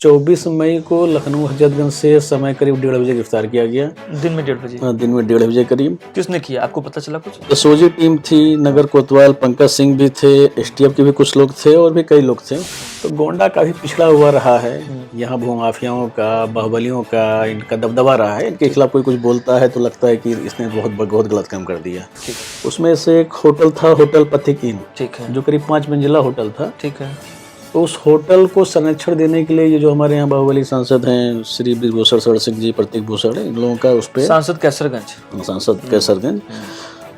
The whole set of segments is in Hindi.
24 मई को लखनऊ हजरतगंज से समय करीब 1:30 बजे गिरफ्तार किया गया। दिन में 1:30 बजे? हाँ, दिन में 1:30 बजे करीब। किसने किया, आपको पता चला कुछ? एसओजी टीम थी, नगर कोतवाल पंकज सिंह भी थे, एसटीएफ के भी कुछ लोग थे और भी कई लोग थे। तो गोंडा काफ़ी पिछड़ा हुआ रहा है, यहाँ भूमाफियाओं का, बाहुबलियों का इनका दबदबा रहा है। इनके खिलाफ कोई कुछ बोलता है तो लगता है कि इसने बहुत गलत काम कर दिया। उसमें से एक होटल था, होटल पथिक इन, ठीक है, जो करीब 5 मंजिला होटल था। ठीक है। तो उस होटल को संरक्षण देने के लिए ये जो हमारे यहाँ बाहुबली सांसद हैं श्री ब्रिजभूषण शरण सिंह जी, प्रतीक भूषण, इन लोगों का उस पर सांसद कैसरगंज,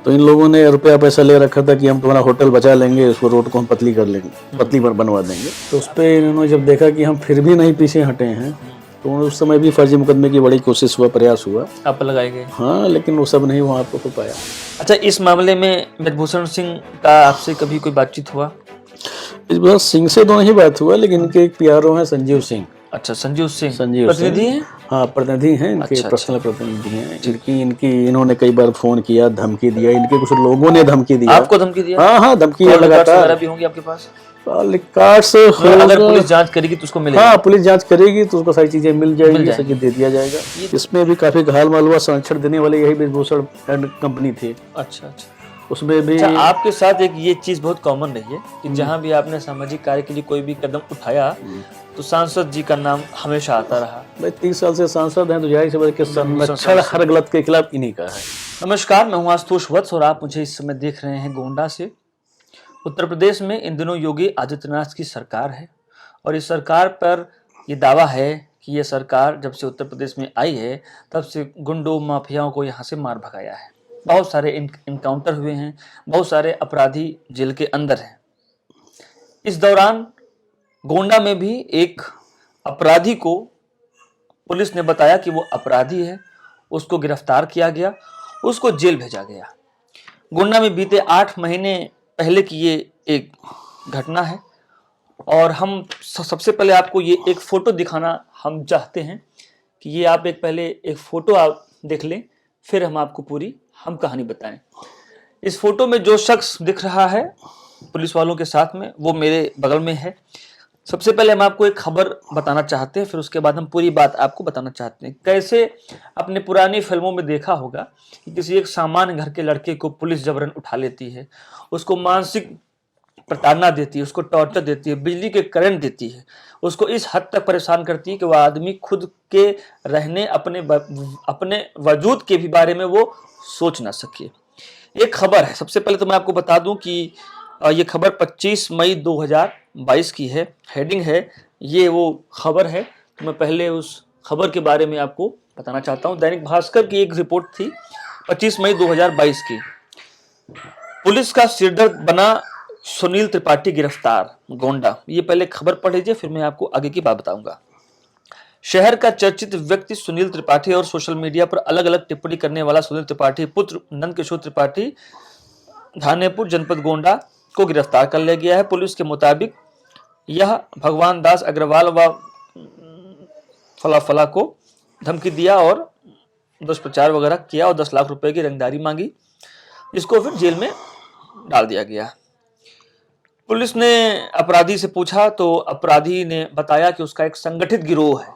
तो इन लोगों ने रुपया पैसा ले रखा था कि हम तुम्हारा होटल बचा लेंगे, उसको रोड को हम पतली कर लेंगे, पतली बनवा देंगे। तो उस पर इन्होंने जब देखा कि हम फिर भी नहीं पीछे हटे हैं, तो उस समय भी फर्जी मुकदमे की बड़ी कोशिश हुआ, प्रयास हुआ, आप लगाए गए। हाँ, लेकिन वो सब नहीं वहाँ पर हो पाया। अच्छा, इस मामले में ब्रिजभूषण सिंह का आपसे कभी कोई बातचीत हुआ? ब्रिजभूषण सिंह से तो नहीं बात हुआ, लेकिन इनके एक पीआरओ हैं संजीव सिंह। अच्छा, संजीव सिंह प्रतिनिधि हैं? हाँ, प्रतिनिधि हैं, इनके पर्सनल प्रतिनिधि हैं। इन्होंने कई बार फोन किया, धमकी दिया, इनके कुछ लोगों ने धमकी दिया। आपको धमकी दिया? हाँ, धमकी लगातार भी होंगी आपके पास? कार्ड्स अगर पुलिस जांच करेगी तो उसको मिलेगा? हाँ, पुलिस जांच करेगी तो उसको सारी चीजें मिल जाएगी, सब चीज दे दिया जाएगा। इसमें भी काफी घायल माल हुआ, संरक्षण देने वाले यही ब्रिजभूषण एंड कंपनी थी। अच्छा, उसमें भी आपके साथ एक ये चीज बहुत कॉमन रही है कि जहाँ भी आपने सामाजिक कार्य के लिए कोई भी कदम उठाया तो सांसद जी का नाम हमेशा आता रहा। भाई 30 साल से सांसद हैं, तो जाहिर सी बात है कि संरक्षण हर गलत के खिलाफ इन्हीं का है। नमस्कार, मैं हूं आशुतोष वत्स और आप मुझे इस समय देख रहे हैं गोंडा से। उत्तर प्रदेश में इन दिनों योगी आदित्यनाथ की सरकार है और इस सरकार पर यह दावा है कि ये सरकार जब से उत्तर प्रदेश में आई है तब से गुंडों माफियाओं को यहाँ से मार भगाया है। बहुत सारे इनकाउंटर हुए हैं, बहुत सारे अपराधी जेल के अंदर हैं। इस दौरान गोंडा में भी एक अपराधी को पुलिस ने बताया कि वो अपराधी है, उसको गिरफ्तार किया गया, उसको जेल भेजा गया। गोंडा में बीते 8 महीने पहले की ये एक घटना है और हम सबसे पहले आपको ये एक फोटो दिखाना हम चाहते हैं कि ये आप पहले एक फोटो आप देख लें, फिर हम आपको पूरी हम कहानी बताएं। इस फोटो में जो शख्स दिख रहा है पुलिस वालों के साथ में, वो मेरे बगल में है। सबसे पहले हम आपको एक खबर बताना चाहते हैं, फिर उसके बाद हम पूरी बात आपको बताना चाहते हैं। कैसे अपने पुरानी फिल्मों में देखा होगा कि किसी एक सामान्य घर के लड़के को पुलिस जबरन उठा लेती है, उसको मानसिक प्रताड़ना देती है, उसको टॉर्चर देती है, बिजली के करंट देती है, उसको इस हद तक परेशान करती है कि वह आदमी खुद के रहने, अपने वजूद के भी बारे में वो सोच ना सके। एक खबर है, सबसे पहले तो मैं आपको बता दूं कि ये खबर 25 मई 2022 की है। हेडिंग है, ये वो खबर है। तो मैं पहले उस खबर के बारे में आपको बताना चाहता हूं। दैनिक भास्कर की एक रिपोर्ट थी 25 मई 2022 की। पुलिस का सिरदर्द बना सुनील त्रिपाठी गिरफ्तार, गोंडा। ये पहले खबर पढ़ लीजिए, फिर मैं आपको आगे की बात बताऊंगा। शहर का चर्चित व्यक्ति सुनील त्रिपाठी और सोशल मीडिया पर अलग अलग टिप्पणी करने वाला सुनील त्रिपाठी पुत्र नंदकिशोर त्रिपाठी धानेपुर जनपद गोंडा को गिरफ्तार कर लिया गया है। पुलिस के मुताबिक यह भगवान दास अग्रवाल व फला को धमकी दिया और दुष्प्रचार वगैरह किया और 10 लाख रुपए की रंगदारी मांगी, इसको फिर जेल में डाल दिया गया। पुलिस ने अपराधी से पूछा तो अपराधी ने बताया कि उसका एक संगठित गिरोह है।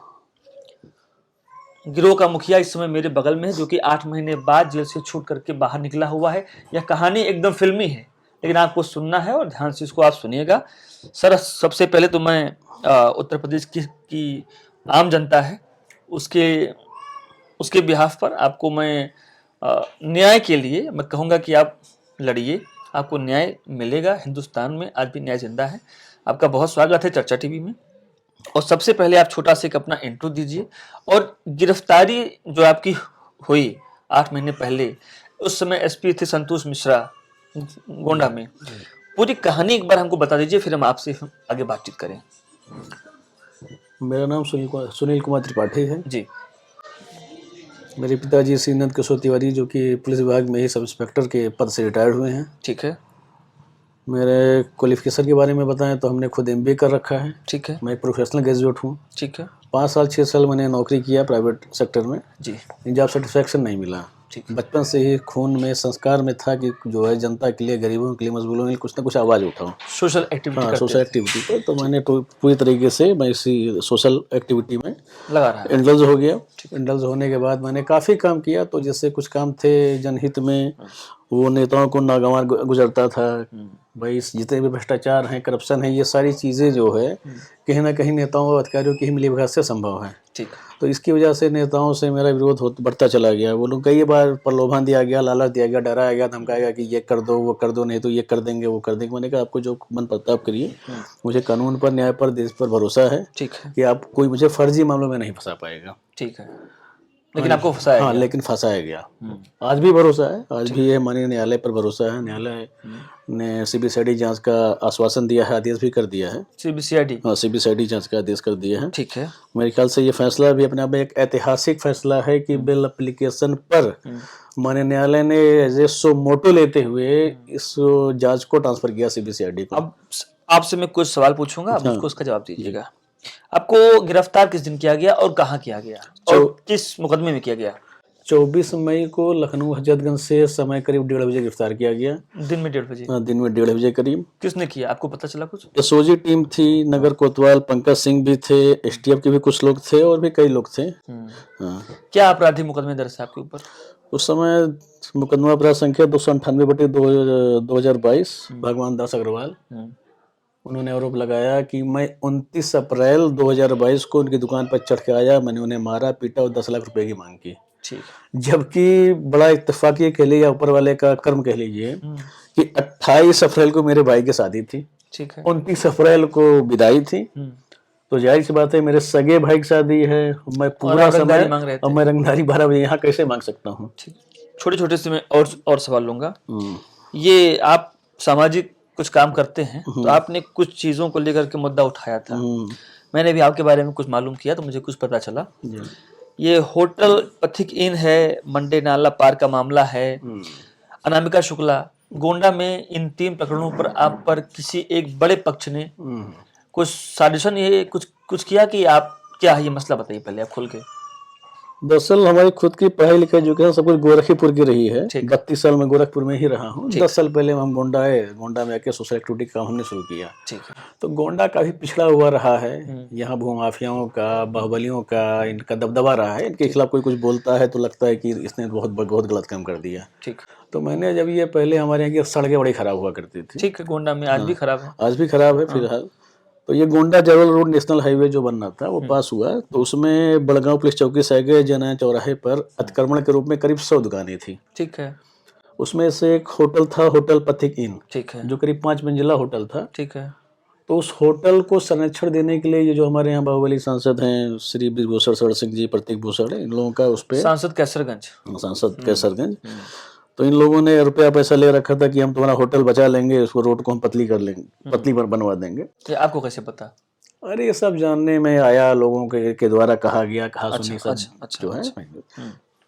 गिरोह का मुखिया इस समय मेरे बगल में है, जो कि 8 महीने बाद जेल से छूट करके बाहर निकला हुआ है। यह कहानी एकदम फिल्मी है, लेकिन आपको सुनना है और ध्यान से इसको आप सुनिएगा। सर, सबसे पहले तो मैं उत्तर प्रदेश की आम जनता है उसके बिहाफ पर आपको मैं न्याय के लिए मैं कहूँगा कि आप लड़िए, आपको न्याय मिलेगा। हिंदुस्तान में आज भी न्याय जिंदा है। आपका बहुत स्वागत है चर्चा टीवी में। और सबसे पहले आप छोटा सा एक अपना इंट्रो दीजिए और गिरफ्तारी जो आपकी हुई 8 महीने पहले, उस समय एसपी थे संतोष मिश्रा गोंडा में, पूरी कहानी एक बार हमको बता दीजिए, फिर हम आपसे आगे बातचीत करें। मेरा नाम सुनील कुमार त्रिपाठी है जी। मेरे पिताजी श्री नंदकिशोर तिवारी, जो कि पुलिस विभाग में ही सब इंस्पेक्टर के पद से रिटायर्ड हुए हैं। ठीक है। मेरे क्वालिफिकेशन के बारे में बताएं तो हमने खुद MBA कर रखा है। ठीक है। मैं एक प्रोफेशनल ग्रेजुएट हूँ। ठीक है। 5 साल 6 साल मैंने नौकरी किया प्राइवेट सेक्टर में जी। जॉब सेटिस्फैक्शन नहीं मिला। ठीक है। बचपन से ही खून में, संस्कार में था कि जो है जनता के लिए, गरीबों के लिए, मजबूरों के लिए कुछ ना कुछ आवाज़ उठाऊं। सोशल एक्टिविटी हाँ, करते सोशल थे, एक्टिविटी पे तो मैंने पूरी तरीके से मैं इसी सोशल एक्टिविटी में लगा रहा है। इंडल्ज हो गया। इंडल्ज होने के बाद मैंने काफ़ी काम किया, तो जैसे कुछ काम थे जनहित में, वो नेताओं को नागवार गुजरता था भाई, जितने भी भ्रष्टाचार हैं, करप्शन है, ये सारी चीज़ें जो है कहीं ना कहीं नेताओं और अधिकारियों की ही मिलीभगत से संभव है। ठीक। तो इसकी वजह से नेताओं से मेरा विरोध बढ़ता चला गया। वो लोग कई बार प्रलोभन दिया गया, लालच दिया गया, डराया गया, धमकाया गया कि ये कर दो, वो कर दो, नहीं तो ये कर देंगे, वो कर देंगे। मैंने कहा आपको जो मन पड़ता है आप करिए, मुझे कानून पर, न्याय पर, देश पर भरोसा है ठीक है। कि आप कोई मुझे फर्जी मामलों में नहीं फंसा पाएगा। ठीक है, लेकिन आपको फंसाया हाँ, गया। लेकिन फंसाया गया। आज भी भरोसा है, आज भी है, माननीय न्यायालय पर भरोसा है। न्यायालय ने सीबीसीआईडी जांच का आश्वासन दिया है, आदेश भी कर दिया है। सीबीसीआईडी, हाँ, सीबीसीआईडी जांच का आदेश कर दिया है। ठीक है। मेरे ख्याल से ये फैसला भी अपने आप में एक ऐतिहासिक फैसला है कि बिल एप्लीकेशन पर माननीय न्यायालय ने एज ए सो मोटो लेते हुए इस जांच को ट्रांसफर किया सीबीसीआईडी को। अब आपसे मैं कुछ सवाल पूछूंगा, आप मुझको उसका जवाब दीजिएगा। आपको गिरफ्तार किस दिन किया गया और कहाँ किया गया और किस मुकदमे में किया गया? 24 मई को लखनऊ हजरतगंज से समय करीब 1:30 बजे गिरफ्तार किया गया। दिन में 1:30 बजे? हाँ, दिन में 1:30 बजे करीब। किसने किया, आपको पता चला कुछ? एसओजी टीम थी, नगर कोतवाल पंकज सिंह भी थे, एसटीएफ के भी कुछ लोग थे और भी कई लोग थे। हाँ। क्या आपराधिक मुकदमे दर्ज है आपके ऊपर? उस समय मुकदमा अपराध संख्या 298/2022 भगवान दास अग्रवाल, उन्होंने आरोप लगाया कि मैं 29 अप्रैल 2022 को उनकी दुकान पर चढ़ के आया, मैंने उन्हें मारा, पीटा और 10 लाख रुपए की मांग की। ठीक। जबकि बड़ा इत्तेफाकी कह लीजिए या ऊपर वाले का कर्म कह लीजिए कि 28 अप्रैल को मेरे भाई की शादी थी, ठीक है। 29 अप्रैल को विदाई थी, तो जाहिर सी बात है मेरे सगे भाई की शादी है, मैं पूरा समय मांग रहे थे। और मैं रंगदारी 12 बजे यहाँ कैसे मांग सकता हूँ? ठीक। छोटे छोटे से मैं और सवाल लूंगा। ये आप सामाजिक कुछ काम करते हैं, तो आपने कुछ चीजों को लेकर के मुद्दा उठाया था। मैंने भी आपके बारे में कुछ मालूम किया तो मुझे कुछ पता चला। ये होटल पथिक इन है, मंडे नाला पार का मामला है, अनामिका शुक्ला, गोंडा में इन 3 प्रकरणों पर आप पर किसी एक बड़े पक्ष ने कुछ साजिशन, ये कुछ किया कि आप क्या है ये मसला बताइए पहले आप खुल के। दरअसल हमारी खुद की पढ़ाई लिखाई एजुकेशन सब कुछ गोरखपुर की रही है। 32 साल में गोरखपुर में ही रहा हूँ। 10 साल पहले हम गोंडा आए, गोंडा में आके सोशल एक्टिविटी का हमने शुरू किया। ठीक है। तो गोंडा काफी पिछड़ा हुआ रहा है। यहाँ भूमाफियाओं का, बाहुबलियों का इनका दबदबा रहा है। इनके खिलाफ कोई कुछ बोलता है तो लगता है कि इसने बहुत गलत काम कर दिया। ठीक। तो मैंने जब ये पहले हमारे यहाँ की सड़कें बड़ी खराब हुआ करती थी। ठीक है, गोंडा में आज भी खराब है। आज भी खराब है फिलहाल। तो ये गोंडा जबल रोड नेशनल हाईवे जो बनना था वो पास हुआ, तो उसमें बड़गांव पुलिस चौकी से आगे जन चौराहे पर अतिक्रमण के रूप में करीब 100 दुकानें थी। ठीक है। उसमें से एक होटल था, होटल पथिक इन। ठीक है। जो करीब 5 मंजिला होटल था। ठीक है। तो उस होटल को संरक्षण देने के लिए ये जो हमारे यहाँ बाहुबली सांसद हैं श्री ब्रिजभूषण शरण सिंह जी, प्रतीक भूषण, इन लोगों का उस पे सांसद कैसरगंज, तो इन लोगों ने रुपया पैसा ले रखा था कि हम तुम्हारा होटल बचा लेंगे, उसको रोड को हम पतली कर लेंगे, पतली बनवा देंगे। ये आपको कैसे पता? अरे ये सब जानने में आया, लोगों के द्वारा कहा गया, कहा सुनी सब जो है।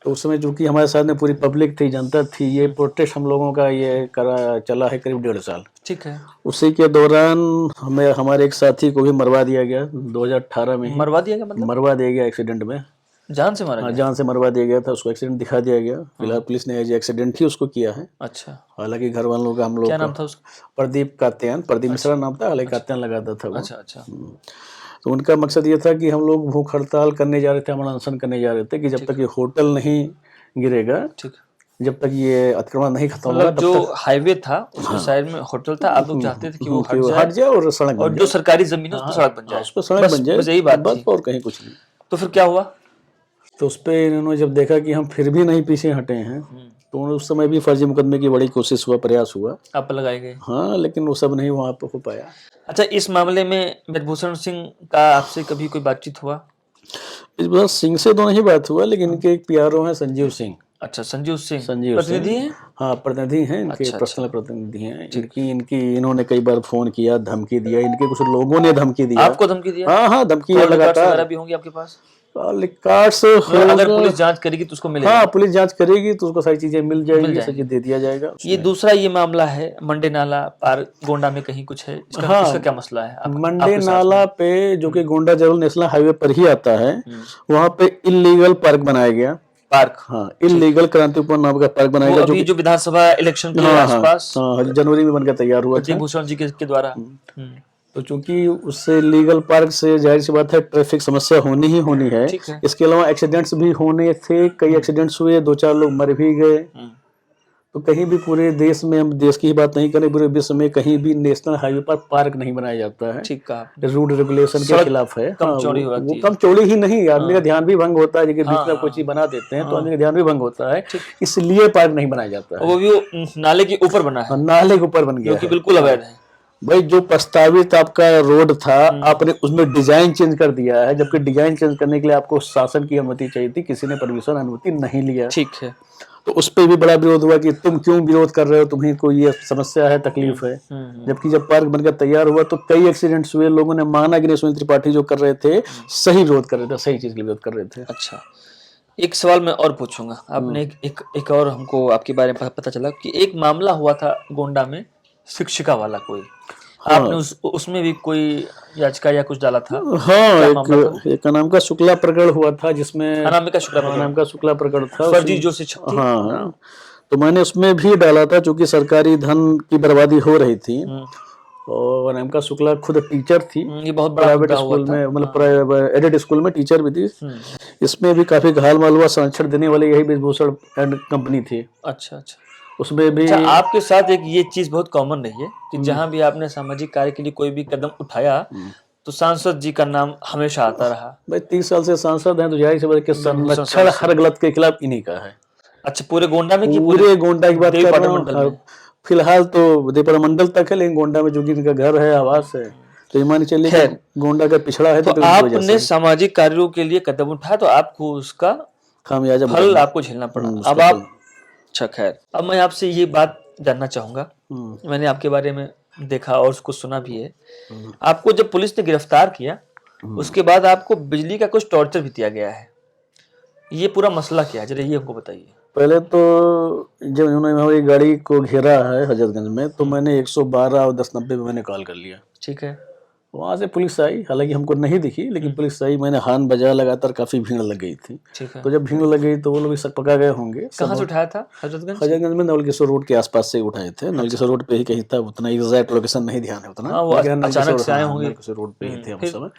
तो उस समय चूंकि हमारे साथ में पूरी पब्लिक थी, जनता थी, ये प्रोटेस्ट हम लोगों का ये चला है करीब 1.5 साल। ठीक है। उसी के दौरान हमें हमारे एक साथी को भी मरवा दिया गया 2018 में। मरवा दिया गया मतलब? मरवा दिया गया एक्सीडेंट में, जान से मारा गया। जान से मरवा दिया गया था उसको, एक्सीडेंट दिखा दिया गया। फिलहाल पुलिस ने एज एक्सीडेंट ही उसको किया है। अच्छा। हालांकि घर वालों का हम लोग, क्या नाम था उसका? प्रदीप कात्यायन, प्रदीप मिश्रा नाम था, हालांकि कात्यायन लगाता था वो। अच्छा अच्छा। तो उनका मकसद ये था कि हम लोग भूख हड़ताल करने जा रहे थे, हमारा अनशन करने जा रहे थे कि जब तक ये होटल नहीं गिरेगा, ठीक, जब तक ये अतिक्रमण नहीं खत्म होगा, जो हाईवे था उसके साइड में होटल था, आप लोग चाहते थे कि वो हट जाए और सड़क, और जो सरकारी जमीन है उस पर सड़क बन जाए, उस पर सड़क बन जाए, बस यही बात थी और कहीं कुछ नहीं। तो फिर क्या हुआ? तो उस पर इन्होंने जब देखा कि हम फिर भी नहीं पीछे हटे हैं, तो उस समय भी फर्जी मुकदमे की बड़ी कोशिश हुआ, प्रयास हुआ, आप लगाए गए। हाँ, लेकिन वो सब नहीं वहाँ पे हो पाया। अच्छा, इस मामले में ब्रिजभूषण सिंह का आपसे कभी कोई बातचीत हुआ? ब्रिजभूषण सिंह से तो नहीं बात हुआ, लेकिन इनके एक पीआरओ हैं संजीव सिंह। अच्छा, संजीव सिंह प्रतिनिधि हैं? हाँ, प्रतिनिधि हैं इनके, पर्सनल प्रतिनिधि हैं। इन्होंने कई बार फोन किया, धमकी दिया, इनके कुछ लोगों ने धमकी दिया। आपको धमकी दिया? हाँ, धमकी लगातार भी होंगी आपके पास? कार्ड्स अगर पुलिस जांच करेगी तो उसको मिलेगा? हाँ, पुलिस जांच करेगी तो उसको सारी चीजें मिल जाएगी, सब चीज दे दिया जाएगा। ये दूसरा ये मामला है मंडे नाला पार गोंडा में कहीं कुछ है, इसका क्या मसला है? मंडे नाला पे, जो कि गोंडा जबल नेशनल हाईवे पर ही आता है, वहाँ पे इलीगल पार्क बनाया गया। पार्क, हाँ, इलीगल क्रांतिपुर नाम का पार्क वो बनाएगा जो अभी कि जो विधानसभा इलेक्शन के हाँ हाँ आसपास हाँ जनवरी में बनकर तैयार हुआ प्रदीप था। भूषण जी के द्वारा। तो चूंकि उससे लीगल पार्क से जाहिर सी बात है ट्रैफिक समस्या होनी ही होनी है। ठीक है। इसके अलावा एक्सीडेंट्स भी होने थे, कई एक्सीडेंट्स हुए, 2-4 लोग मर भी गए। तो कहीं भी पूरे देश में, हम देश की ही बात नहीं करें, पूरे विश्व में कहीं भी नेशनल हाईवे पर पार्क नहीं बनाया जाता है। ठीक कहा आपने। रूल रेगुलेशन के सड़क खिलाफ है। कम हाँ, चौड़ी हो वो जाती है। कम चौड़ी ही नहीं, आदमी का ध्यान भी भंग होता है, जगह बीच में हाँ, कोई चीज बना देते हैं तो हाँ। आदमी का ध्यान भी भंग होता है, ठीक। इसलिए पार्क नहीं बनाया जाता वो है। भी वो नाले के ऊपर बना है, नाले के ऊपर बन जो गया कि है। बिल्कुल अवैध है। भाई जो प्रस्तावित आपका रोड था, आपने उसमें डिजाइन चेंज कर दिया है, जबकि डिजाइन चेंज करने के लिए आपको शासन की अनुमति चाहिए थी, किसी ने परमिशन अनुमति नहीं लिया। ठीक है। तो उस पर भी बड़ा विरोध हुआ कि तुम क्यों विरोध कर रहे हो, तुम्हें कोई ये समस्या है, तकलीफ है। जबकि जब पार्क बनकर तैयार हुआ तो कई एक्सीडेंट्स हुए, लोगों ने माना कि सुनील त्रिपाठी जो कर रहे थे सही विरोध कर रहे थे, सही चीज के विरोध कर रहे थे। अच्छा, एक सवाल मैं और पूछूंगा। आपने एक और हमको आपके बारे में पता चला कि एक मामला हुआ था गोंडा में, शिक्षिका वाला कोई। आपने उसमें भी कोई याचिका या कुछ डाला था? हाँ, क्या मामला था? एक नाम का शुक्ला प्रकरण हुआ था, जिसमें अनामिका शुक्ला प्रकरण, नाम का शुक्ला प्रकरण था, फर्जी जो शिक्षक थी। हाँ, तो मैंने उसमें भी डाला था, चूंकि सरकारी धन की बर्बादी हो रही थी। और अनामिका शुक्ला खुद टीचर थी, ये बहुत बड़ा प्राइवेट मुद्दा हुआ स्कूल था। में, मतलब एडेड स्कूल में टीचर भी थी। इसमें भी काफी घायल माल हुआ, संरक्षण देने वाली यही ब्रिजभूषण एंड कंपनी थी। अच्छा अच्छा। उसमें भी अच्छा, आपके साथ एक ये चीज बहुत कॉमन रही है कि जहां भी आपने सामाजिक कार्य के लिए कोई भी कदम उठाया तो सांसद जी का नाम हमेशा आता रहा। भाई 30 साल से सांसद हैं, तो जाहिर सी बात है कि संरक्षण हर गलत के खिलाफ इन्हीं का है। अच्छा, पूरे गोंडा में कि पूरे गोंडा की बात कर रहा मंडल हूँ। में? फिलहाल तो देवपाटन मंडल तक है, लेकिन गोंडा में जो कि इनका घर है, आवास है, तो ये मान चलिए कि गोंडा का पिछड़ा है, तो तो उनकी वजह आपने से सामाजिक कार्यों के लिए कदम उठाया तो आपको उसका खामियाजा फल आपको झेलना पड़ा। अब आप, अच्छा खैर, अब मैं आपसे ये बात जानना चाहूंगा। मैंने आपके बारे में देखा और उसको सुना भी है। आपको जब पुलिस ने गिरफ्तार किया उसके बाद आपको बिजली का कुछ टॉर्चर भी दिया गया है। ये पूरा मसला क्या है, जरा ये हमको बताइए। पहले तो जब उन्होंने हमारी गाड़ी को घेरा है हजरतगंज में, तो मैंने 112 और 1090 पे मैंने कॉल कर लिया। ठीक है। वहां से पुलिस आई, हालांकि हमको नहीं दिखी, लेकिन पुलिस आई, मैंने हार्न बजाया, लगातार काफी भीड़ लग गई थी। ठीक है। तो जब भीड़ लग गई तो वो लोग शक पका गए होंगे। कहाँ से उठाया था? हजरतगंज? हजरतगंज में नवलकिशोर रोड के आसपास से उठाए थे। नवलकिशोर रोड पे ही कहीं था, उतना एग्जैक्ट लोकेशन नहीं ध्यान है उतना। हाँ, वो अचानक से आए होंगे। नवलकिशोर रोड पे ही थे हम समय।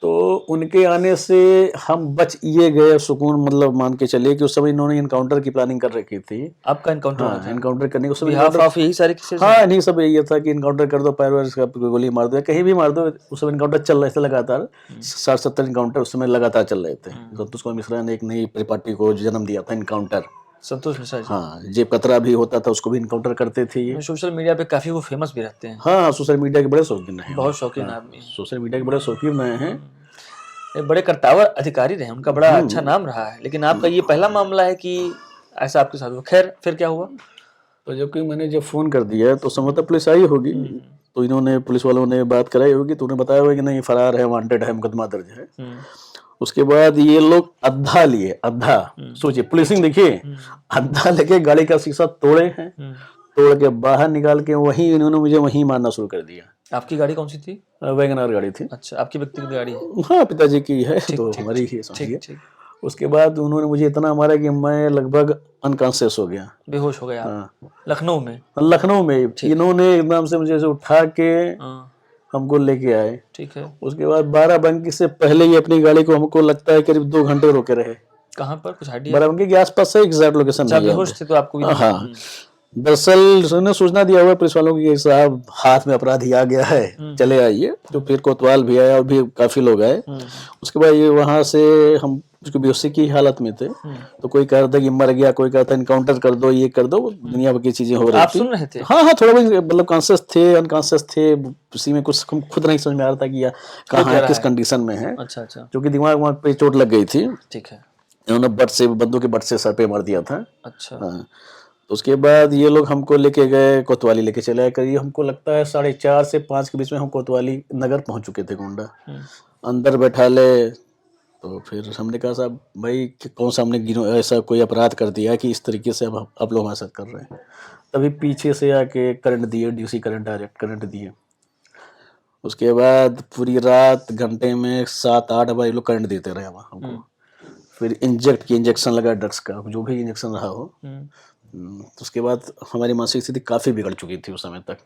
तो उनके आने से हम बच ये गए, सुकून, मतलब मान के चलिए कि उस समय इन्होंने इनकाउंटर की प्लानिंग कर रखी थी। आपका इनकाउंटर हुआ था? इनकाउंटर करने को समय यही सारे केसेस। हाँ, नहीं सब यही था कि इनकाउंटर कर दो, पैर वैर का गोली मार दो, कहीं भी मार दो। उस समय इनकाउंटर चल रहे थे लगातार, 60-70 इनकाउंटर उस समय लगातार चल रहे थे। संतोष कुमार मिश्रा ने एक नई परिपाटी को जन्म दिया था, इनकाउंटर। संतोष मिश्रा जी? हाँ, जेब कतरा भी होता था, उसको भी इनकाउंटर करते थे ये। सोशल मीडिया पे काफी वो फेमस भी रहते हैं। हाँ, सोशल मीडिया के बड़े शौकीन हैं, बहुत शौकीन आदमी। सोशल मीडिया के बड़े शौकीन रहे हैं। एक बड़े कर्तावर अधिकारी रहे, उनका बड़ा अच्छा नाम रहा है। लेकिन आपका ये पहला मामला है कि ऐसा आपके साथ हुआ। खैर, फिर क्या हुआ? तो जबकि मैंने जब फोन कर दिया तो संभवतः पुलिस आई होगी, तो इन्होंने, पुलिस वालों ने बात कराई होगी, तो उन्हें बताया होगा कि नहीं, फरार है, वांटेड है, मुकदमा दर्ज है। उसके बाद ये लोग अद्धा लिए, अद्धा, सोचिए पुलिसिंग देखिए, अद्धा लेके गाड़ी का शीशा तोड़े हैं, तोड़ के बाहर निकाल के वहीं इन्होंने मुझे वहीं मारना शुरू कर दिया। आपकी गाड़ी कौन सी थी? वैगनआर गाड़ी थी। अच्छा, आपकी व्यक्तिगत गाड़ी है? हाँ, पिताजी की है, तो हमारी ही समझिए। उसके बाद उन्होंने मुझे इतना मारा कि मैं लगभग अनकॉन्शियस हो गया, बेहोश हो गया। हाँ। लखनऊ में? लखनऊ में इन्होंने एकदम से मुझे उठा के हमको लेके आए। ठीक है। उसके बाद बाराबंकी से पहले ही अपनी गाड़ी को, हमको लगता है करीब 2 घंटे रोके रहे। कहाँ पर, कुछ आइडिया? बाराबंकी के आसपास से, एग्जैक्ट लोकेशन नहीं है। बेहोश थे तो आपको भी? हाँ, दरअसल उन्होंने सूचना दिया हुआ पुलिस वालों की, साहब हाथ में अपराधी आ गया है, चले आइए। तो फिर कोतवाल भी आया और भी काफी लोग आए। उसके बाद ये वहां से, हम उसको बेहोशी की हालत में थे, तो कोई कह रहा था कि मर गया, कोई कहता इनकाउंटर कर दो, ये कर दो, दुनिया भर की चीजें हो रही थी। आप सुन रहे थे? हाँ हाँ, थोड़ा बहुत मतलब कॉन्शियस थे, अनकॉन्शियस थे, उसी में कुछ खुद नहीं समझ में आ रहा था कि कहाँ है, किस कंडीशन में है। अच्छा अच्छा। क्योंकि दिमाग पे चोट लग गई थी। ठीक है। इन्होंने बंदूक के बट से सर पे मार दिया था। अच्छा। हाँ, तो उसके बाद ये लोग हमको लेके गए, कोतवाली लेके चले आए। करीब हमको लगता है 4:30 से 5 के बीच में हम कोतवाली नगर पहुंच चुके थे, गोंडा। अंदर बैठा ले, तो फिर हमने कहा, साहब भाई कौन सा हमने ऐसा कोई अपराध कर दिया कि इस तरीके से अब आप लोग हमारे साथ कर रहे हैं। तभी पीछे से आके करंट दिए, डीसी करंट, डायरेक्ट करंट दिए। उसके बाद पूरी रात घंटे में 7-8 बार ये लोग करंट देते रहे हमको। फिर इंजेक्शन लगा ड्रग्स का, जो भी इंजेक्शन रहा हो। तो उसके बाद हमारी मानसिक स्थिति काफ़ी बिगड़ चुकी थी उस समय तक।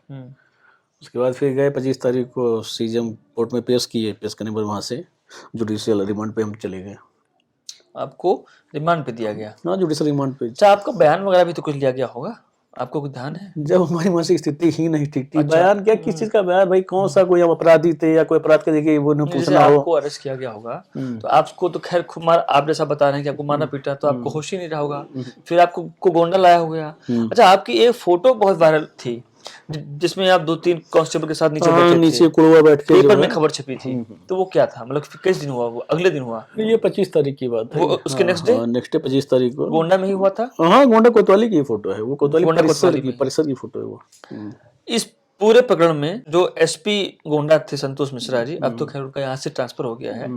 उसके बाद फिर गए 25 तारीख को सीजेएम कोर्ट में पेश किए। पेश करने पर वहाँ से जुडिशियल रिमांड पे हम चले गए। आपको रिमांड पे दिया गया? हाँ, जुडिशियल रिमांड पे। अच्छा, आपका बयान वगैरह भी तो कुछ लिया गया होगा, आपको कुछ ध्यान है? जब हमारी मानसिक स्थिति ही नहीं ठीक थी। अच्छा। बयान क्या, किस चीज का बयान भाई? कौन सा कोई हम अपराधी थे या कोई अपराध के देखिए वो न जैसे पूछना हो। आपको अरेस्ट किया गया होगा तो आपको तो खैर खूब मार, आप जैसा बता रहे हैं कि आपको मारना पीटा, तो आपको होश ही नहीं रहा होगा। फिर आपको गोंडा लाया हो गया। अच्छा, आपकी एक फोटो बहुत वायरल थी जिसमें आप 2-3 कांस्टेबल के साथ नीचे बैठे थे, नीचे कुड़वा बैठ के पेपर में खबर छपी थी। तो वो क्या था, मतलब किस दिन हुआ वो? अगले दिन हुआ? ये 25 तारीख की बात है। वो उसके नेक्स्ट डे? नेक्स्ट डे 25 तारीख को गोंडा में ही हुआ था? हाँ, गोंडा कोतवाली की फोटो है वो। कोतवाली गोंडा परिसर कोतवाली की में। परिसर की फोटो है वो। इस पूरे प्रकरण में जो एसपी गोंडा थे संतोष मिश्रा जी, अब तो खैर उनका यहाँ से ट्रांसफर हो गया है,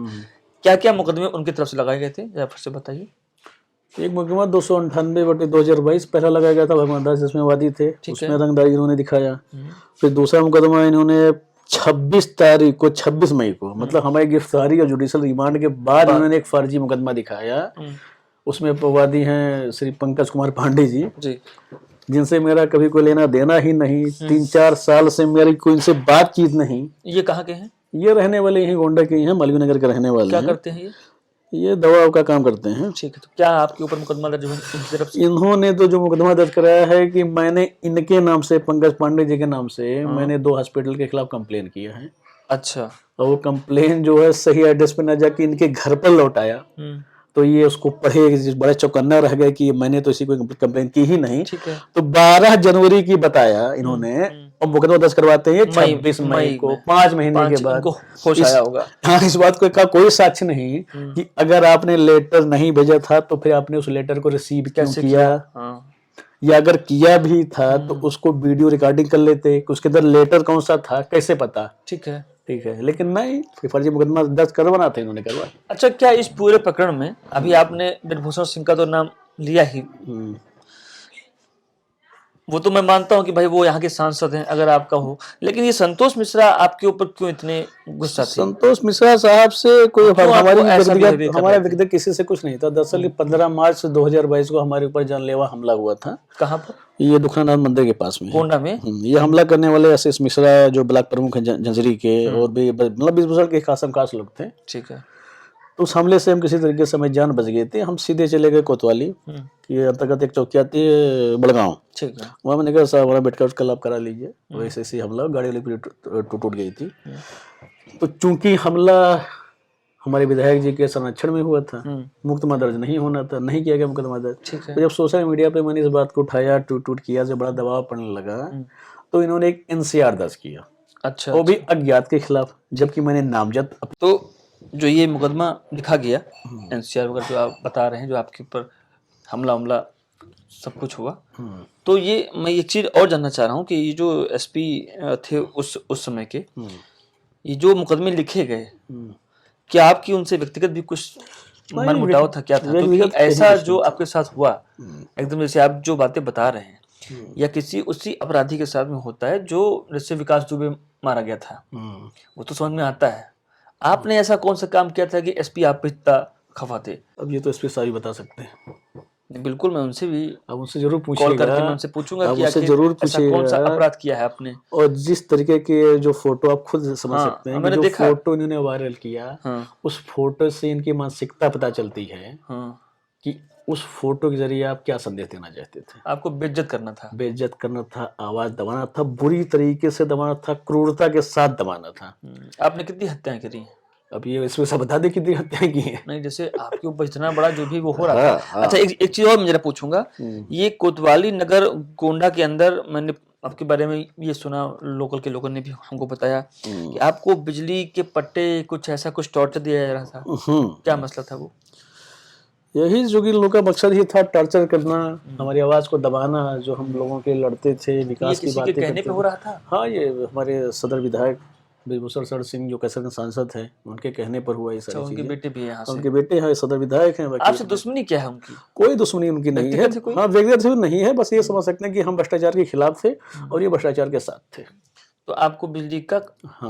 क्या क्या मुकदमे उनकी तरफ से लगाए गए थे, जरा फिर से बताइए। एक मुकदमा 298/2022 पहला लगाया गया था भगवान दास, जिसमें वादी थे, उसमें रंगदारी इन्होंने दिखाया। फिर दूसरा मुकदमा इन्होंने 26 मई को, मतलब हमारी गिरफ्तारी और जुडिशियल रिमांड के बाद इन्होंने एक फर्जी मुकदमा दिखाया। उसमें वादी हैं श्री पंकज कुमार पांडे जी, जिनसे मेरा कभी कोई लेना देना ही नहीं। 3-4 साल से मेरी कोई इनसे बातचीत नहीं। ये कहाँ के हैं? ये रहने वाले यहीं गोंडा के हैं, मालवीय नगर के रहने वाले हैं। क्या करते हैं ये दवा का काम करते हैं। ठीक है, तो क्या आपके ऊपर मुकदमा दर्ज हुआ इनकी तरफ से? इन्होंने तो जो मुकदमा दर्ज कराया है कि मैंने इनके नाम से, पंकज पांडे जी के नाम से, मैंने 2 हॉस्पिटल के खिलाफ कंप्लेन किया है। अच्छा। और वो कंप्लेन जो है सही एड्रेस पे न जाके इनके घर पर लौटाया। तो ये उसको पढ़े बड़े चौकन्ना रह गए कि मैंने तो इसी को कंप्लेन की ही नहीं। तो 12 जनवरी की बताया इन्होंने, और मुकदमा दर्ज करवाते हैं 26 मई को, 5 महीने के बाद। होश आया होगा। हाँ, इस बात को का कोई साक्ष्य नहीं कि अगर आपने लेटर नहीं भेजा था तो फिर आपने उस लेटर को रिसीव क्यों किया, या अगर किया भी था तो उसको वीडियो रिकॉर्डिंग कर लेते कि उसके अंदर लेटर कौन सा था, कैसे पता। ठीक है, लेकिन नहीं, फर्जी मुकदमा दर्ज करवाना था, इन्होंने करवाया। अच्छा, क्या इस पूरे प्रकरण में अभी आपने ब्रजभूषण सिंह का तो नाम लिया ही, वो तो मैं मानता हूं कि भाई वो यहाँ के सांसद हैं, अगर आपका हो, लेकिन ये संतोष मिश्रा आपके ऊपर क्यों इतने गुस्सा थे? संतोष मिश्रा साहब से कोई हमारा व्यक्तिगत किसी से कुछ नहीं था। दरअसल 15 मार्च 2022 को हमारे ऊपर जानलेवा हमला हुआ था। कहाँ पर? ये दुखनानाथ मंदिर के पास में, गोंडा में। ये हमला करने वाले आशीष मिश्रा जो ब्लॉक प्रमुख है झंझरी के, और भी मतलब 20 के खास लोग थे। ठीक है। तो उस हमले से हम किसी तरीके से हमें जान बच गए थे। हम सीधे चले गए कोतवाली के अंतर्गत एक चौकी आती है बड़गांव। ठीक है। वहाँ मैंने कहा साहब हमारा मेडिकल कल आप करा लीजिए। वैसे ऐसे हमला, गाड़ी वाली टूट गई थी। तो चूंकि हमला हमारे विधायक जी के संरक्षण में हुआ था, मुकदमा दर्ज नहीं होना था, नहीं किया गया मुकदमा दर्ज। तो जब सोशल मीडिया पे मैंने इस बात को उठाया, ट्वीट किया, जब बड़ा दबाव पड़ने लगा, तो इन्होंने एक NCR दर्ज किया। अच्छा। वो भी अज्ञात के खिलाफ, जबकि मैंने नामजद। तो जो ये मुकदमा लिखा गया NCR वगैरह जो आप बता रहे हैं, जो आपके ऊपर हमला सब कुछ हुआ, तो ये मैं एक चीज और जानना चाह रहा हूँ कि ये जो SP थे उस समय के, ये जो मुकदमे लिखे गए, क्या आपकी उनसे व्यक्तिगत भी कुछ मनमुटाव था, क्या था? तो ऐसा जो आपके साथ हुआ, एकदम जैसे आप जो बातें बता रहे हैं, या किसी उसी अपराधी के साथ में होता है जो जैसे विकास दुबे मारा गया था, वो तो समझ में आता है। आपने ऐसा कौन सा काम किया था कि SP आप पे इतना खफा थे? अब ये तो SP सारी बता सकते हैं। बिल्कुल, मैं उनसे भी अब उनसे जरूर पूछिएगा, कॉल करके मैं उनसे पूछूंगा कि आखिर जरूर ऐसा कौन सा अपराध किया है आपने। और जिस तरीके के जो फोटो आप खुद समझ सकते हैं, जो फोटो इन्होंने वायरल किया, उस फोटो से इनकी मानसिकता पता चलती है कि उस फोटो के जरिए आप क्या संदेश देना चाहते थे। आपको बेइज्जत करना था, आवाज दबाना था, बुरी तरीके से दबाना था, क्रूरता के साथ दबाना था। आपने कितनी हत्याएं करी? अब ये इसमें सब बता दे कितनी हत्याएं की हैं। नहीं, जैसे आपके ऊपर इतना बड़ा जो भी वो हो रहा था। अच्छा, एक चीज और मैं जरा पूछूंगा, ये कोतवाली नगर गोंडा के अंदर मैंने आपके बारे में ये सुना, लोकल के लोगों ने भी हमको बताया कि आपको बिजली के पट्टे कुछ ऐसा कुछ टॉर्चर दिया जा रहा था। क्या मसला था वो? यही जो कि लोगों का मकसद ही था, टॉर्चर करना, हमारी आवाज को दबाना, जो हम लोगों के लड़ते थे, विकास की बातें कहने पे हो रहा था। हाँ, ये हमारे सदर विधायक ब्रजभूषण शरण सिंह जो कैसर के सांसद हैं, उनके कहने पर हुआ ये सारी चीजें। उनके बेटे भी हैं यहाँ से? उनके बेटे हैं, सदर विधायक हैं। आपसे दुश्मनी क्या है उनकी? कोई दुश्मनी उनकी नहीं है। हाँ, व्यक्तिगत नहीं है, बस ये समझ सकते हैं कि हम भ्रष्टाचार के खिलाफ थे और ये भ्रष्टाचार के साथ थे। तो आपको बिजली का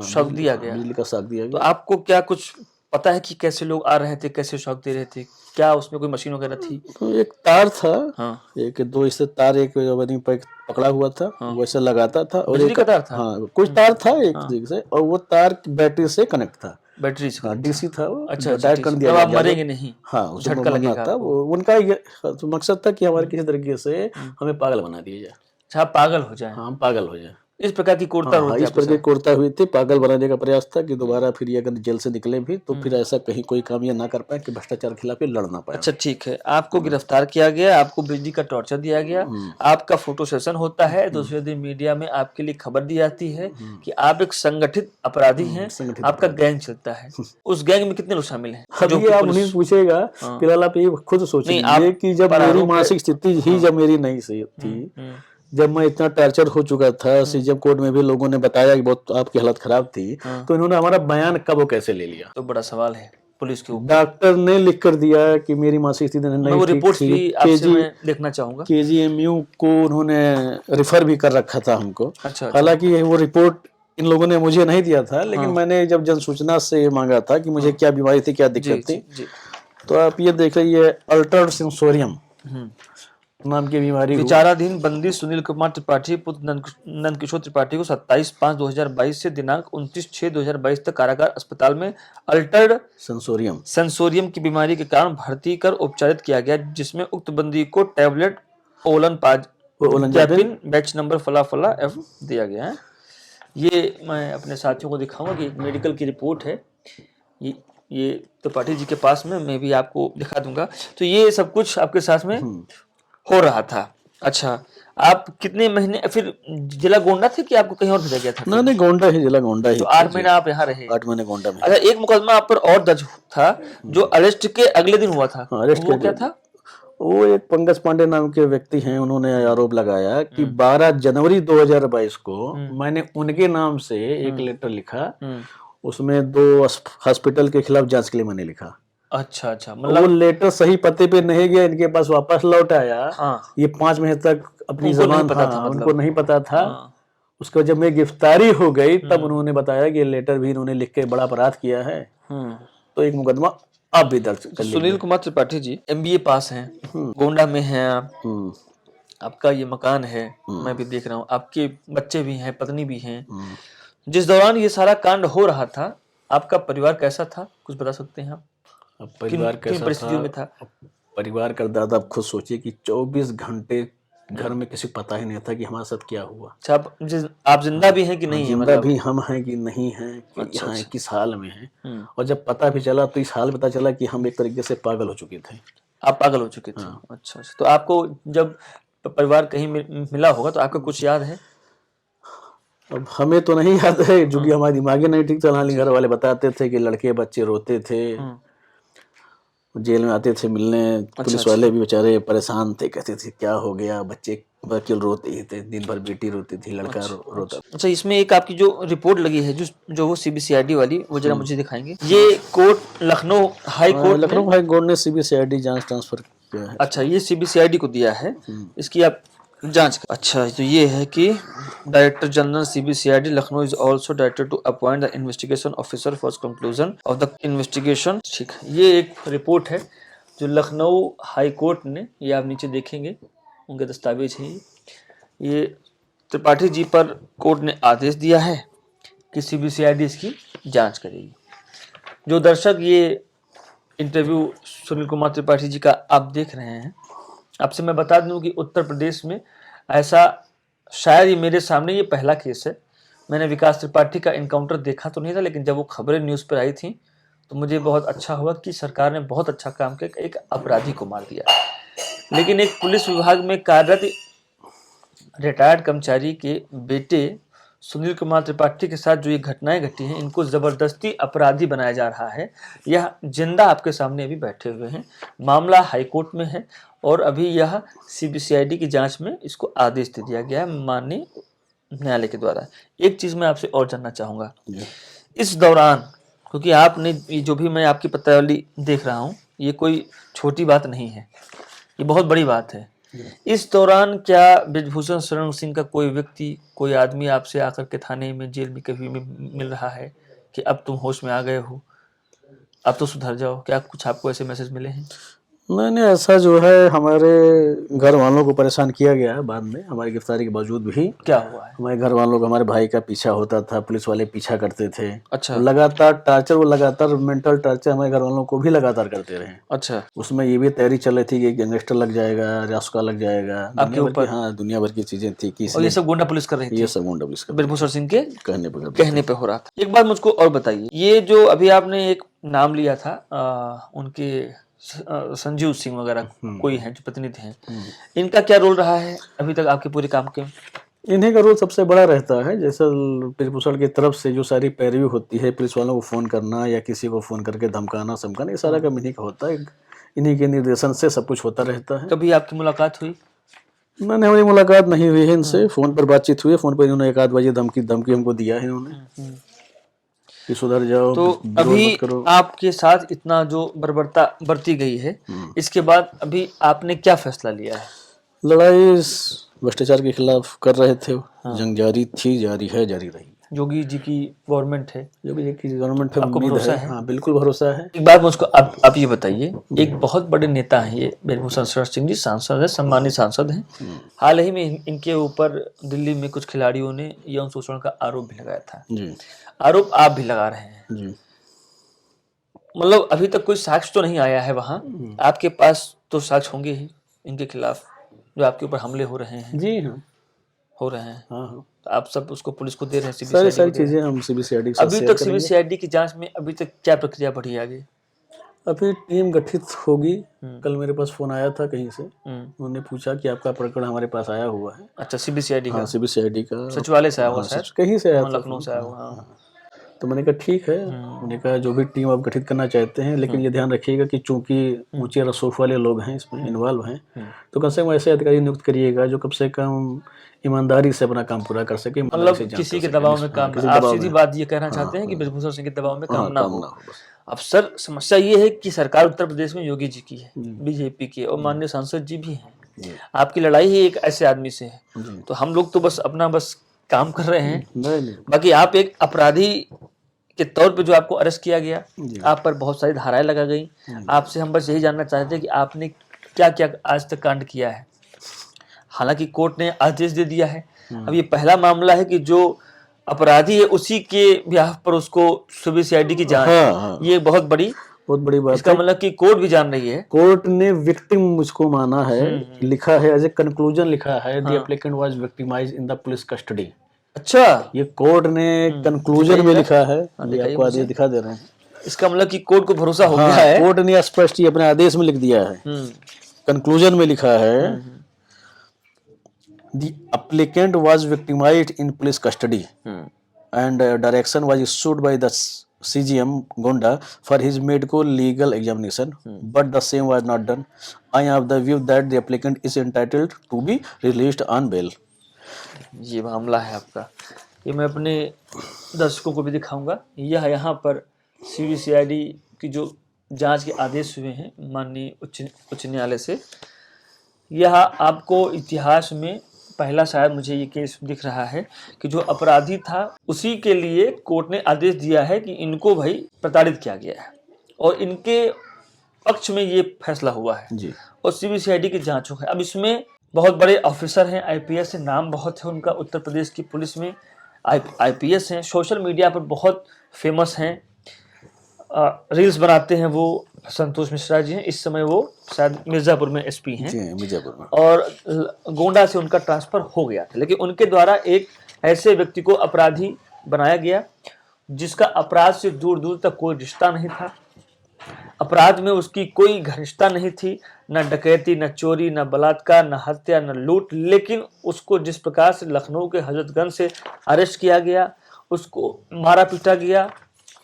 शौक दिया गया? बिजली का शौक दिया गया। तो आपको क्या कुछ पता है कि कैसे लोग आ रहे थे, कैसे शॉक दे रहे थे? क्या उसमें कोई मशीन वगैरह थी? तो एक तार था, हाँ, एक दो इससे तार, एक आदमी पकड़ा हुआ था, हाँ। वैसे लगाता था, और बिजली एक, का तार था? हाँ कुछ तार था एक हाँ, तरीके से, और वो तार बैटरी से कनेक्ट था। बैटरी से हाँ कनेक्ट था। डीसी था वो, अच्छा, अच्छा, डायरेक्ट टीसी करंट दिया मतलब आप जाता। मरेंगे नहीं, हाँ उसमें झटका मरना लगेगा था आपको। वो, उनका ये तो मकसद था कि हमारे किसी तरीके से हमें पागल बना दिया जाए। अच्छा, आप पागल हो जाएँ, हाँ हम पागल हो जाए। इस प्रकार की क्रूरता हाँ हाँ, होती है इस आपके पर की साथ? कोरता हुई थी, पागल बनाने का प्रयास था कि दोबारा फिर ये अगर जेल से निकले भी तो फिर ऐसा कहीं कोई काम ये ना कर पाए कि भ्रष्टाचार के खिलाफ ये लड़ ना पाए। अच्छा ठीक है, आपको गिरफ्तार किया गया, आपको बिजली का टॉर्चर दिया गया, आपका फोटो सेशन होता है, दूसरे दिन मीडिया में आपके लिए खबर दी जाती है कि आप एक संगठित अपराधी हैं, संगठित आपका अपराध। गैंग चलता है। उस गैंग में कितने लोग शामिल हैं? अब जो ये कि आप पुलिस नहीं पूछेगा, हाँ। फिलहाल आप ये खुद सोच नहीं, लीजिए आप कि जब पर मेरी आरोप है। मानसिक स्थिति ही जब मेरी नहीं सही थी, हुँ, जब मैं इतना टॉर्चर हो चुका था, सीजन कोर्ट में भी लोगों ने बताया कि बहुत आपकी हालत खराब थी, हाँ। तो इन्होंने हमारा बयान कब और कैसे ले लिया। तो बड़ा सवाल है पुलिस के ऊपर। डॉक्टर ने लिख कर दिया कि मेरी मानसिक स्थिति मैं नहीं वो ठीक रिपोर्ट्स थी, भी आपसे मैं देखना चाहूँगा। केजीएमयू को उन्होंने रिफर भी कर रखा था हमको। अच्छा, अच्छा। हालांकि वो रिपोर्ट इन लोगों ने मुझे नहीं दिया था, लेकिन हाँ। मैंने जब जन सूचना से मांगा था कि मुझे क्या बीमारी थी, क्या जी, दिक्कत थी, जी, जी। तो आप ये देख लीजिए, अल्टर्ड सेंसोरियम हुँ। नाम की बीमारी हुई। विचाराधीन बंदी सुनील कुमार त्रिपाठी पुत्र नंदकिशोर त्रिपाठी को 27/5/2022 से दिनांक 29/6/2022 तक कारागार अस्पताल में अल्टर्ड सेंसोरियम सेंसोरियम की बीमारी के कारण भर्ती कर उपचारित किया गया, जिसमें उक्त बंदी को टैबलेट ओलंजापिन ओलंजापिन बैच नंबर फला फला एफ दिया गया है। ये मैं अपने साथियों को दिखाऊंगा कि एक मेडिकल की रिपोर्ट है। ये ये त्रिपाठी जी के पास में मैं भी आपको दिखा दूंगा। तो ये सब कुछ आपके साथ में हो रहा था। अच्छा, आप कितने महीने फिर जिला गोंडा थे कि आपको कहीं और भेजा गया था ना फिर? नहीं, गोंडा ही, जिला गोंडा ही तो था 8 जी। महीना आप यहाँ रहे। 8 महीने गोंडा में। अच्छा, एक मुकदमा आप पर और दर्ज था जो अरेस्ट के अगले दिन हुआ था। हाँ, अरेस्ट वो क्या कर, था? वो एक पंकज पांडे नाम के व्यक्ति हैं, उन्होंने आरोप लगाया कि 12 जनवरी 2022 को मैंने उनके नाम से एक लेटर लिखा, उसमें 2 हॉस्पिटल के खिलाफ जांच के लिए मैंने लिखा। अच्छा, अच्छा, वो मतलब लेटर सही पते पे नहीं गया, इनके पास वापस लौट आया। हाँ, ये 5 महीने तक अपनी उनको नहीं जबान, पता था हाँ उनको मतलब। नहीं पता था। हाँ, उसके बाद जब मेरी गिरफ्तारी हो गई तब उन्होंने बताया कि ये लेटर भी इन्होंने लिख के बड़ा अपराध किया है, हम्म। तो एक मुकदमा आप भी दर्ज तो कर सुनील लीजिए। कुमार त्रिपाठी जी एमबीए पास हैं, गोंडा में हैं आप, हम्म आपका ये मकान है, मैं भी देख रहा हूँ, आपके बच्चे भी हैं, पत्नी भी हैं। जिस दौरान ये सारा कांड हो रहा था, आपका परिवार कैसा था? कुछ बता सकते हैं आप? अब किन परिवार किन कैसा परिस्थितियों में था? था? अब परिवार का दादा, आप खुद सोचिए कि 24 घंटे घर में किसी को पता ही नहीं था कि हमारे साथ क्या हुआ। अच्छा, आप जिंदा भी हैं कि हाँ, नहीं है जिंदा मतलब? भी हम हैं कि नहीं हैं, कि अच्छा, यहाँ अच्छा। किस हाल में हैं। हम्म। और जब पता भी चला तो इस हाल में पता चला कि हम एक तरीके से पागल हो चुके थे। आप पागल हो चुके थे। अच्छा, अच्छा। तो आपको जब परिवार कहीं मिला होगा तो आपका कुछ याद है? अब हमें तो नहीं याद है, क्योंकि हमारा दिमाग ही नहीं ठीक चला। घर वाले बताते थे कि लड़के बच्चे रोते थे, जेल में आते थे मिलने, अच्छा, पुलिस अच्छा। वाले भी बेचारे परेशान थे, कहते थे क्या हो गया, बच्चे वकील रोते ही थे, दिन भर बेटी रोती थी, लड़का रोता था। अच्छा, इसमें एक आपकी जो रिपोर्ट लगी है जो वो सीबीसीआईडी वाली, वो जरा मुझे दिखाएंगे। ये कोर्ट लखनऊ हाई कोर्ट ने, लखनऊ हाई कोर्ट ने सीबीसीआईडी जांच ट्रांसफर किया है। अच्छा ये सीबीसीआईडी को दिया है, इसकी आप जांच कर। अच्छा, तो ये है कि director general CBCID Lucknow is also director to appoint the investigation officer for conclusion of the investigation. ठीक है, ये एक रिपोर्ट है जो लखनऊ हाई कोर्ट ने, ये आप नीचे देखेंगे उनके दस्तावेज हैं ये त्रिपाठी जी पर कोर्ट ने आदेश दिया है कि सीबीसीआईडी इसकी जांच करेगी। जो दर्शक ये इंटरव्यू सुनील कुमार त्रिपाठी जी का आप देख रहे हैं, आपसे मैं बता दूं कि उत्तर प्रदेश में ऐसा शायद ये मेरे सामने ये पहला केस है। मैंने विकास त्रिपाठी का इनकाउंटर देखा तो नहीं था, लेकिन जब वो खबरें न्यूज़ पर आई थी तो मुझे बहुत अच्छा हुआ कि सरकार ने बहुत अच्छा काम किया, एक अपराधी को मार दिया। लेकिन एक पुलिस विभाग में कार्यरत रिटायर्ड कर्मचारी के बेटे सुनील कुमार त्रिपाठी के साथ जो ये घटनाएं घटी हैं, इनको ज़बरदस्ती अपराधी बनाया जा रहा है। यह जिंदा आपके सामने अभी बैठे हुए हैं। मामला हाईकोर्ट में है और अभी यह सीबीसीआईडी की जांच में इसको आदेश दे दिया गया है माननीय न्यायालय के द्वारा। एक चीज़ मैं आपसे और जानना चाहूँगा, इस दौरान, क्योंकि आपने ये जो भी मैं आपकी पत्रावली देख रहा हूँ, ये कोई छोटी बात नहीं है, ये बहुत बड़ी बात है। इस दौरान क्या ब्रजभूषण शरण सिंह का कोई व्यक्ति, कोई आदमी आपसे आकर के थाने में, जेल में कभी मिल रहा है कि अब तुम होश में आ गए हो, आप तो सुधर जाओ, क्या कुछ आपको ऐसे मैसेज मिले हैं? मैंने ऐसा जो है हमारे घर वालों को परेशान किया गया है बाद में, हमारी गिरफ्तारी के बावजूद भी। क्या हुआ है? हमारे घर वालों को, हमारे भाई का पीछा होता था, पुलिस वाले पीछा करते थे। अच्छा वो लगातार मेंटल टॉर्चर हमारे घर वालों को भी लगातार करते रहे। अच्छा। उसमें ये भी तैयारी चल रही थी कि गैंगस्टर लग जाएगा, रासुका लग जाएगा, आपके ऊपर? हाँ दुनिया भर की चीजें थी कि और ये सब गोंडा पुलिस कर रही थी? ये सब गुंडा पुलिस का ब्रजभूषण सिंह के कहने पे हो रहा था। एक बात मुझको और बताइए, ये जो अभी आपने एक नाम लिया था उनके संजीव सिंह वगैरह कोई हैं जो प्रतिनिधि हैं, इनका क्या रोल रहा है अभी तक आपके पूरे काम के? इन्हीं का रोल सबसे बड़ा रहता है। जैसे ब्रजभूषण की तरफ से जो सारी पैरवी होती है, पुलिस वालों को फ़ोन करना या किसी को फ़ोन करके धमकाना समकाना, ये सारा काम इन्हीं का होता है। इन्हीं के निर्देशन से सब कुछ होता रहता है। कभी आपकी मुलाकात हुई? मैंने हमारी मुलाकात नहीं हुई है इनसे, फ़ोन पर बातचीत हुई है। फ़ोन पर इन्होंने एक आध बजे धमकी हमको दिया है इन्होंने कि सुधर जाओ, तो विरोध अभी मत करो। आपके साथ इतना जो बर्बरता बरती गई है, इसके बाद अभी आपने क्या फैसला लिया है? लड़ाई इस भ्रष्टाचार के खिलाफ कर रहे थे। जंग जारी थी, जारी है, जारी रही। योगी जी की गवर्नमेंट है, योगी जी की गवर्नमेंट पे आपको उम्मीद भरोसा है? है? हाँ बिल्कुल भरोसा है। एक बात मुझको आप ये बताइए, एक बहुत बड़े नेता हैं ये ब्रजभूषण शरण सिंह जी, सांसद है, सम्मानित सांसद हैं। हाल ही में इनके ऊपर दिल्ली में कुछ खिलाड़ियों ने यौन शोषण का आरोप भी लगाया था। जी आरोप आप भी लगा रहे हैं, जी। मतलब अभी तक कोई साक्ष्य तो नहीं आया है वहां, आपके पास तो साक्ष्य होंगे ही इनके खिलाफ, जो आपके ऊपर हमले हो रहे हैं, जी हाँ, हो रहे हैं। हाँ हाँ, तो आप सब उसको पुलिस को दे रहे हैं, सारी सीबीसीआईडी सारी को दे रहे चीज़ें हम सीबीसीआईडी के हैं। साथ अभी शेयर तक करेंगे। सीबीसीआईडी की जांच में अभी तक क्या प्रक्रिया बढ़ी आगे? अभी टीम गठित होगी। कल मेरे पास फ़ोन आया था कहीं से, उन्होंने पूछा कि आपका प्रकरण हमारे पास आया हुआ है। अच्छा, सीबीसीआईडी हाँ का सीबीसीआईडी का सचिवालय से आया हुआ हाँ, शायद, कहीं से आया था लखनऊ से आया हुआ। हाँ। तो मैंने कहा ठीक है। उन्होंने कहा जो भी टीम आप गठित करना चाहते हैं, लेकिन ये ध्यान रखिएगा कि चूंकि ऊंचे रसूख वाले लोग हैं इसमें इन्वॉल्व हैं, तो कम से कम ऐसे अधिकारी नियुक्त करिएगा जो कम से कम ईमानदारी से अपना काम पूरा कर सके, ईमानदारी से मतलब जांच किसी कर के सके। दबाव में काम, किसी आप दबाव सीधी में बात ये कहना चाहते हैं कि ब्रजभूषण सिंह के दबाव में काम ना हो। बस। अब सर समस्या ये है कि सरकार उत्तर प्रदेश में योगी जी की है, बीजेपी की, और माननीय सांसद जी भी हैं। आपकी लड़ाई ही एक ऐसे आदमी से है, तो हम लोग तो बस अपना काम कर रहे हैं। नहीं बाकी आप एक अपराधी के तौर पे जो आपको अरेस्ट किया गया, आप पर बहुत सारी धाराएं लगा गई। आपसे हम बस यही जानना चाहते हैं कि आपने क्या क्या आज तक कांड किया है। हालांकि कोर्ट ने आदेश दे दिया है, अब ये पहला मामला है कि जो अपराधी है उसी के ब्याह पर उसको सीबीसीआईडी की जांच, हाँ। ये बहुत बड़ी बात इसका मतलब कि कोर्ट भी जान रही है। कोर्ट ने विक्टिम मुझको माना है, लिखा है एज ए कंक्लूजन, लिखा है the applicant was victimised in the police custody. अच्छा, ये कोर्ट ने कंक्लूजन में लिखा है, ये आपको आदेश दिखा दे रहे हैं। इसका मतलब कि कोर्ट को भरोसा हो गया है। कोर्ट ने स्पष्ट अपने आदेश में लिख दिया है, कंक्लूजन में लिखा है the applicant was victimised in police custody and direction was issued by the CGM Gonda for his medical legal examination, but the same was not done. I am of the view that the applicant is entitled to be released on bail. ये मामला है आपका, ये मैं अपने दर्शकों को भी दिखाऊंगा। यह यहाँ पर सीबीसीआईडी की जो जांच के आदेश हुए हैं माननीय उच्च न्यायालय से, यह आपको इतिहास में पहला शायद मुझे ये केस दिख रहा है कि जो अपराधी था उसी के लिए कोर्ट ने आदेश दिया है कि इनको भाई प्रताड़ित किया गया है, और इनके पक्ष में ये फैसला हुआ है जी। और सीबीसीआईडी की जांच है। अब इसमें बहुत बड़े ऑफिसर हैं, आईपीएस है, नाम बहुत है उनका, उत्तर प्रदेश की पुलिस में आईपीएस हैं, सोशल मीडिया पर बहुत फेमस हैं, रील्स बनाते हैं। वो संतोष मिश्रा जी हैं, इस समय वो शायद मिर्जापुर में एसपी हैं जी, मिर्जापुर में, और गोंडा से उनका ट्रांसफर हो गया था, लेकिन उनके द्वारा एक ऐसे व्यक्ति को अपराधी बनाया गया जिसका अपराध से दूर दूर तक कोई रिश्ता नहीं था, अपराध में उसकी कोई घनिष्ठता नहीं थी, न डकैती, न चोरी, न बलात्कार, न हत्या, न लूट, लेकिन उसको जिस प्रकार से लखनऊ के हजरतगंज से अरेस्ट किया गया, उसको मारा पीटा गया,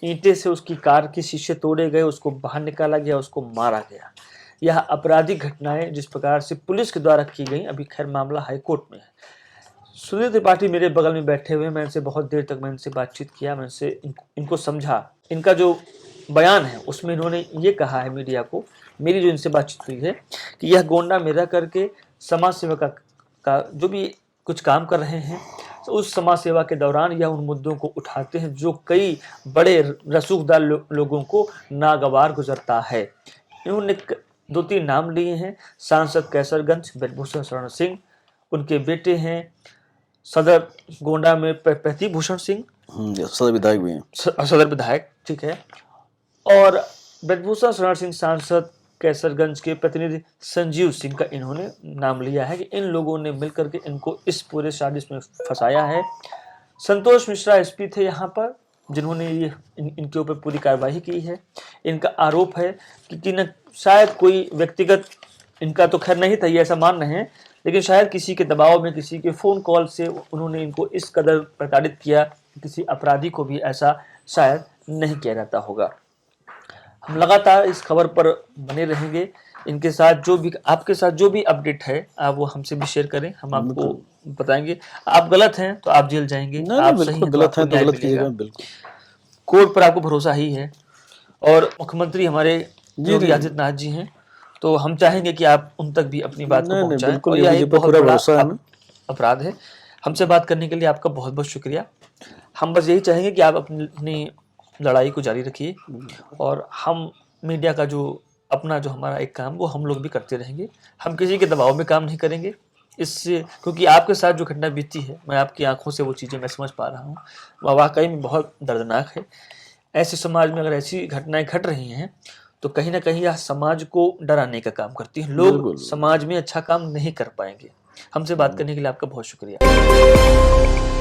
ईंटे से उसकी कार के शीशे तोड़े गए, उसको बाहर निकाला गया, उसको मारा गया। यह आपराधिक घटनाएं जिस प्रकार से पुलिस के द्वारा की गई, अभी खैर मामला हाईकोर्ट में है। सुधीर त्रिपाठी मेरे बगल में बैठे हुए, मैं इनसे बहुत देर तक इनसे बातचीत किया, मैं इनसे इनको समझा। इनका जो बयान है उसमें इन्होंने ये कहा है मीडिया को, मेरी जो इनसे बातचीत हुई है, कि यह गोंडा में रह करके समाज सेवा का जो भी कुछ काम कर रहे हैं, तो उस समाज सेवा के दौरान यह उन मुद्दों को उठाते हैं जो कई बड़े रसूखदार लोगों को नागवार गुजरता है। इन्होंने 2-3 नाम लिए हैं, सांसद कैसरगंज ब्रजभूषण शरण सिंह, उनके बेटे हैं सदर गोंडा में प्रतीक भूषण सिंह, सदर विधायक भी हैं, सदर विधायक, ठीक है, और ब्रजभूषण शरण सिंह सांसद कैसरगंज के प्रतिनिधि संजीव सिंह का इन्होंने नाम लिया है कि इन लोगों ने मिलकर के इनको इस पूरे साजिश में फंसाया है। संतोष मिश्रा एसपी थे यहाँ पर, जिन्होंने ये इनके ऊपर पूरी कार्रवाई की है। इनका आरोप है कि शायद कोई व्यक्तिगत, इनका तो खैर नहीं था ये ऐसा मान रहे हैं, लेकिन शायद किसी के दबाव में, किसी के फ़ोन कॉल से उन्होंने इनको इस कदर प्रताड़ित किया, किसी अपराधी को भी ऐसा शायद नहीं किया जाता होगा। हम लगातार इस खबर पर बने रहेंगे। इनके साथ जो भी, आपके साथ जो भी अपडेट है आप वो हमसे भी शेयर करें, हम आपको बताएंगे। आप गलत हैं तो आप जेल जाएंगे, आप सही हैं गलत है तो गलत कीजिएगा, बिल्कुल। कोर्ट पर आपको भरोसा ही है। और मुख्यमंत्री हमारे योगी आदित्यनाथ जी हैं, तो हम चाहेंगे कि आप उन तक भी अपनी बात को पहुंचाएं। और यह एक बहुत बड़ा अपराध है। हमसे बात करने के लिए आपका बहुत बहुत शुक्रिया। हम बस यही चाहेंगे कि आप अपनी लड़ाई को जारी रखिए, और हम मीडिया का जो अपना जो हमारा एक काम वो हम लोग भी करते रहेंगे। हम किसी के दबाव में काम नहीं करेंगे इससे, क्योंकि आपके साथ जो घटना बीती है, मैं आपकी आंखों से वो चीज़ें मैं समझ पा रहा हूँ, वह वाकई में बहुत दर्दनाक है। ऐसे समाज में अगर ऐसी घटनाएं घट रही हैं तो कहीं ना कहीं यह समाज को डराने का काम करती है। लोग समाज में अच्छा काम नहीं कर पाएंगे। हमसे बात करने के लिए आपका बहुत शुक्रिया।